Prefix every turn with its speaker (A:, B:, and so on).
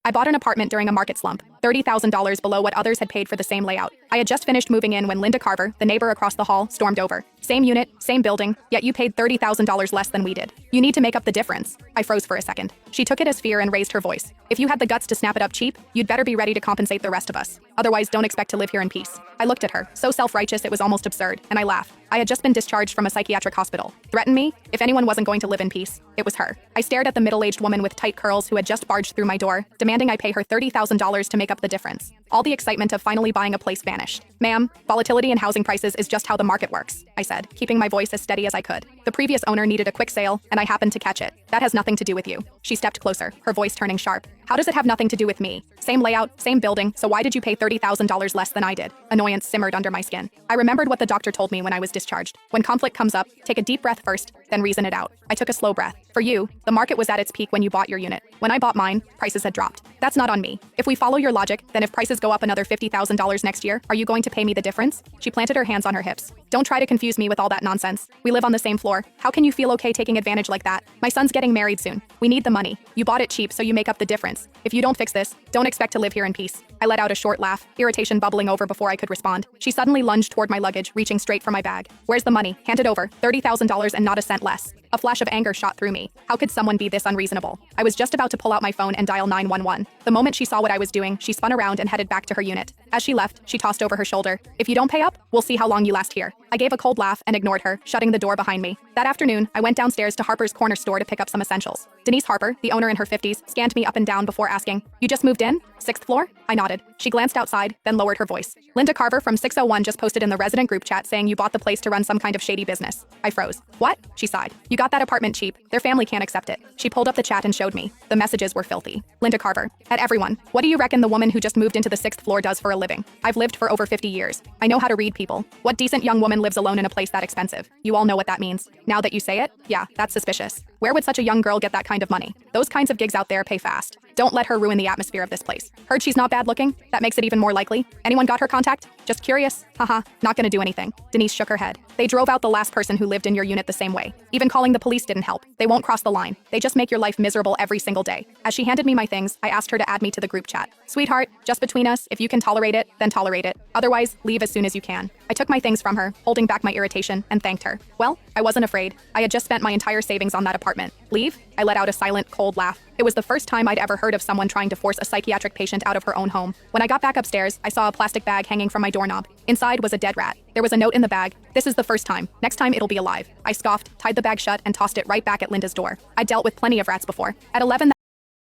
A: I bought an apartment during a market slump, $30,000 below what others had paid for the same layout. I had just finished moving in when Linda Carver, the neighbor across the hall, stormed over. Same unit, same building, yet you paid $30,000 less than we did. You need to make up the difference. I froze for a second. She took it as fear and raised her voice. If you had the guts to snap it up cheap, you'd better be ready to compensate the rest of us. Otherwise, don't expect to live here in peace. I looked at her, so self-righteous it was almost absurd, and I laughed. I had just been discharged from a psychiatric hospital. Threaten me? If anyone wasn't going to live in peace, it was her. I stared at the middle-aged woman with tight curls who had just barged through my door, demanding I pay her $30,000 to make up the difference. All the excitement of finally buying a place vanished. Ma'am, volatility in housing prices is just how the market works, I said, keeping my voice as steady as I could. The previous owner needed a quick sale, and I happened to catch it. That has nothing to do with you. She stepped closer, her voice turning sharp. How does it have nothing to do with me? Same layout, same building, so why did you pay $30,000 less than I did? Annoyance simmered under my skin. I remembered what the doctor told me when I was discharged. When conflict comes up, take a deep breath first, then reason it out. I took a slow breath. For you, the market was at its peak when you bought your unit. When I bought mine, prices had dropped. That's not on me. If we follow your logic, then if prices go up another $50,000 next year, are you going to pay me the difference? She planted her hands on her hips. Don't try to confuse me with all that nonsense. We live on the same floor. How can you feel okay taking advantage like that? My son's getting married soon. We need the money. You bought it cheap, so you make up the difference. If you don't fix this, don't expect to live here in peace. I let out a short laugh, irritation bubbling over before I could respond. She suddenly lunged toward my luggage, reaching straight for my bag. Where's the money? Hand it over. $30,000 and not a cent less. A flash of anger shot through me. How could someone be this unreasonable? I was just about to pull out my phone and dial 911. The moment she saw what I was doing, she spun around and headed back to her unit. As she left, she tossed over her shoulder. If you don't pay up, we'll see how long you last here. I gave a cold laugh and ignored her, shutting the door behind me. That afternoon, I went downstairs to Harper's Corner store to pick up some essentials. Denise Harper, the owner in her 50s, scanned me up and down before asking, "You just moved in? 6th floor?" I nodded. She glanced outside, then lowered her voice. "Linda Carver from 601 just posted in the resident group chat saying you bought the place to run some kind of shady business." I froze. "What?" She sighed. "You got that apartment cheap. Their family can't accept it." She pulled up the chat and showed me. The messages were filthy. Linda Carver. At everyone. What do you reckon the woman who just moved into the 6th floor does for a living? I've lived for over 50 years. I know how to read people. What decent young woman lives alone in a place that expensive? You all know what that means. Now that you say it, yeah, that's suspicious. Where would such a young girl get that kind of money? Those kinds of gigs out there pay fast. Don't let her ruin the atmosphere of this place. Heard she's not bad looking? That makes it even more likely. Anyone got her contact? Just curious? Haha, not gonna do anything. Denise shook her head. They drove out the last person who lived in your unit the same way. Even calling the police didn't help. They won't cross the line. They just make your life miserable every single day. As she handed me my things, I asked her to add me to the group chat. Sweetheart, just between us, if you can tolerate it, then tolerate it. Otherwise, leave as soon as you can. I took my things from her, holding back my irritation, and thanked her. Well, I wasn't afraid. I had just spent my entire savings on that apartment. Leave? I let out a silent, cold laugh. It was the first time I'd ever heard of someone trying to force a psychiatric patient out of her own home. When I got back upstairs, I saw a plastic bag hanging from my doorknob. Inside was a dead rat. There was a note in the bag. "This is the first time. Next time it'll be alive." I scoffed, tied the bag shut, and tossed it right back at Linda's door. I dealt with plenty of rats before. At 11